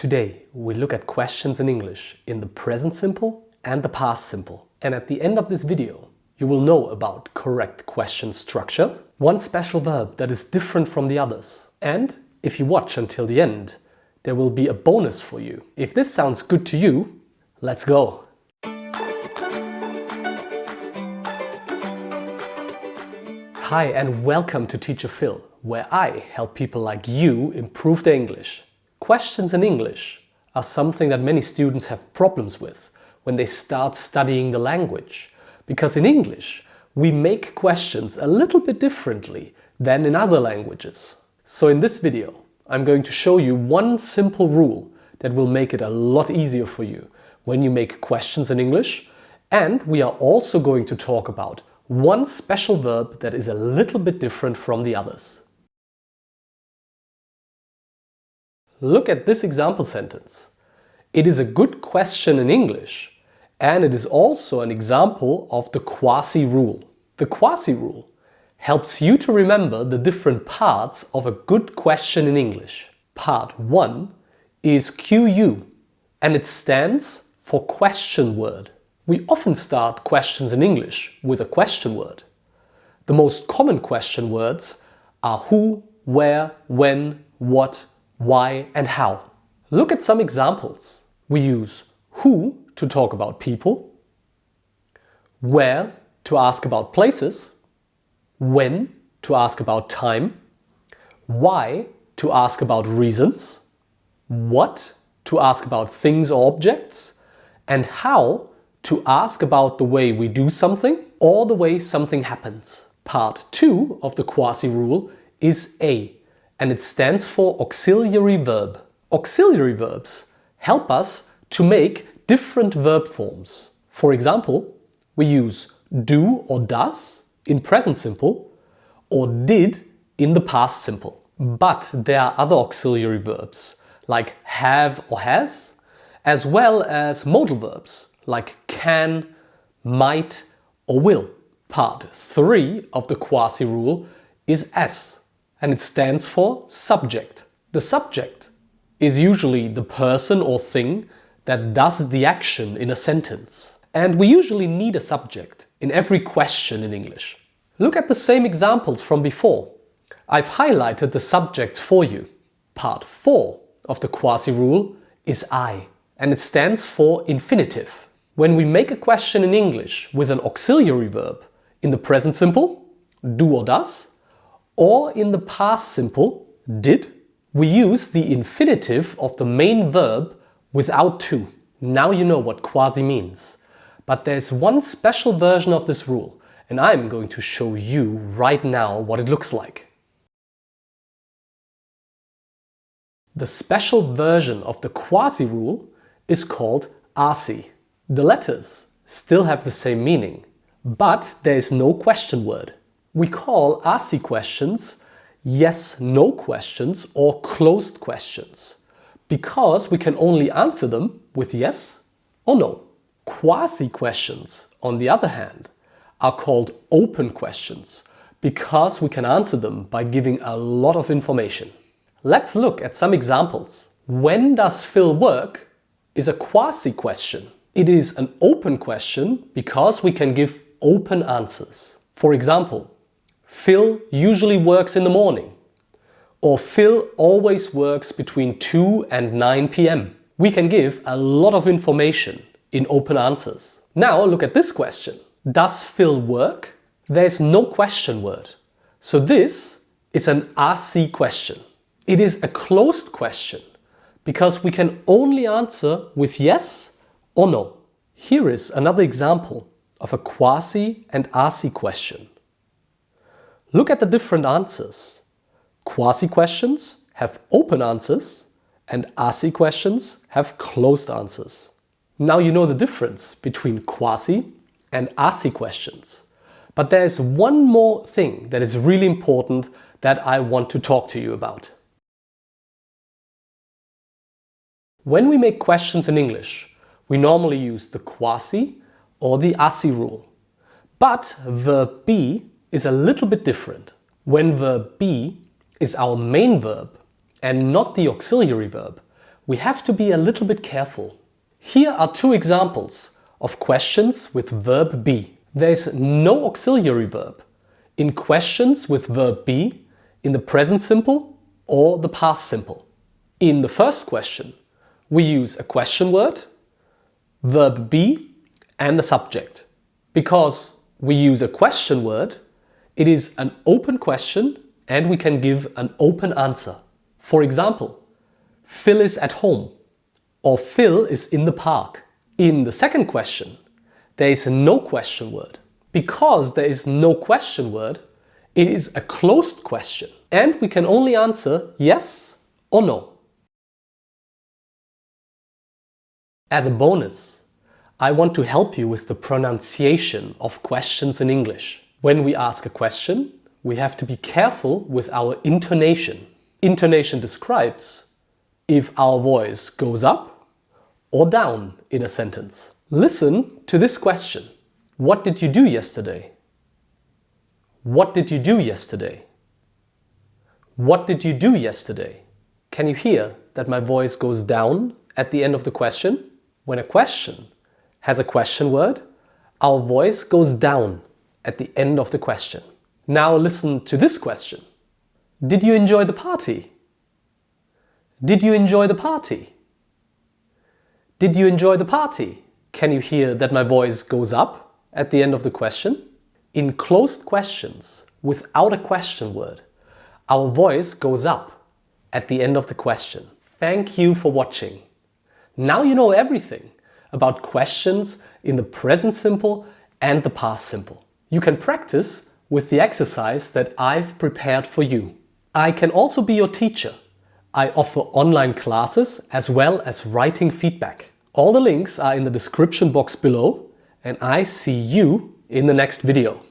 Today we look at questions in English in the present simple and the past simple. And at the end of this video you will know about correct question structure, one special verb that is different from the others. And if you watch until the end, there will be a bonus for you. If this sounds good to you, let's go! Hi and welcome to Teacher Phil, where I help people like you improve their English. Questions in English are something that many students have problems with when they start studying the language. Because in English, we make questions a little bit differently than in other languages. So in this video, I'm going to show you one simple rule that will make it a lot easier for you when you make questions in English. And we are also going to talk about one special verb that is a little bit different from the others. Look at this example sentence. It is a good question in English, and it is also an example of the QuaSI rule. The QuaSI rule helps you to remember the different parts of a good question in English. Part 1 is QU, and it stands for question word. We often start questions in English with a question word. The most common question words are who, where, when, what, why and how. Look at some examples. We use who to talk about people, where to ask about places, when to ask about time, why to ask about reasons, what to ask about things or objects, and how to ask about the way we do something or the way something happens. Part 2 of the QuaSI rule is A, and it stands for auxiliary verb. Auxiliary verbs help us to make different verb forms. For example, we use do or does in present simple or did in the past simple. But there are other auxiliary verbs like have or has, as well as modal verbs like can, might or will. Part 3 of the QuaSI rule is S, and it stands for subject. The subject is usually the person or thing that does the action in a sentence. And we usually need a subject in every question in English. Look at the same examples from before. I've highlighted the subjects for you. Part 4 of the QuaSI rule is I, and it stands for infinitive. When we make a question in English with an auxiliary verb in the present simple, do or does, or in the past simple, did, we use the infinitive of the main verb without to. Now you know what QuaSI means. But there's one special version of this rule, and I'm going to show you right now what it looks like. The special version of the QuaSI rule is called ASI. The letters still have the same meaning, but there is no question word. We call ASI questions yes-no questions or closed questions, because we can only answer them with yes or no. QuaSI questions, on the other hand, are called open questions, because we can answer them by giving a lot of information. Let's look at some examples. When does Phil work is a QuaSI question. It is an open question because we can give open answers. For example, Phil usually works in the morning, or Phil always works between 2 and 9 p.m. We can give a lot of information in open answers. Now look at this question. Does Phil work? There's no question word. So this is an ASI question. It is a closed question because we can only answer with yes or no. Here is another example of a QuaSI and ASI question. Look at the different answers. QuaSI questions have open answers and ASI questions have closed answers. Now you know the difference between QuaSI and ASI questions. But there is one more thing that is really important that I want to talk to you about. When we make questions in English, we normally use the QuaSI or the ASI rule. But verb be is a little bit different. When verb be is our main verb and not the auxiliary verb, we have to be a little bit careful. Here are two examples of questions with verb be. There is no auxiliary verb in questions with verb be in the present simple or the past simple. In the first question, we use a question word, verb be, and a subject. Because we use a question word, it is an open question and we can give an open answer. For example, Phil is at home or Phil is in the park. In the second question, there is no question word. Because there is no question word, it is a closed question and we can only answer yes or no. As a bonus, I want to help you with the pronunciation of questions in English. When we ask a question, we have to be careful with our intonation. Intonation describes if our voice goes up or down in a sentence. Listen to this question. What did you do yesterday? What did you do yesterday? What did you do yesterday? Can you hear that my voice goes down at the end of the question? When a question has a question word, our voice goes down at the end of the question. Now listen to this question. Did you enjoy the party? Did you enjoy the party? Did you enjoy the party? Can you hear that my voice goes up at the end of the question? In closed questions without a question word, our voice goes up at the end of the question. Thank you for watching. Now you know everything about questions in the present simple and the past simple. You can practice with the exercise that I've prepared for you. I can also be your teacher. I offer online classes as well as writing feedback. All the links are in the description box below and I see you in the next video.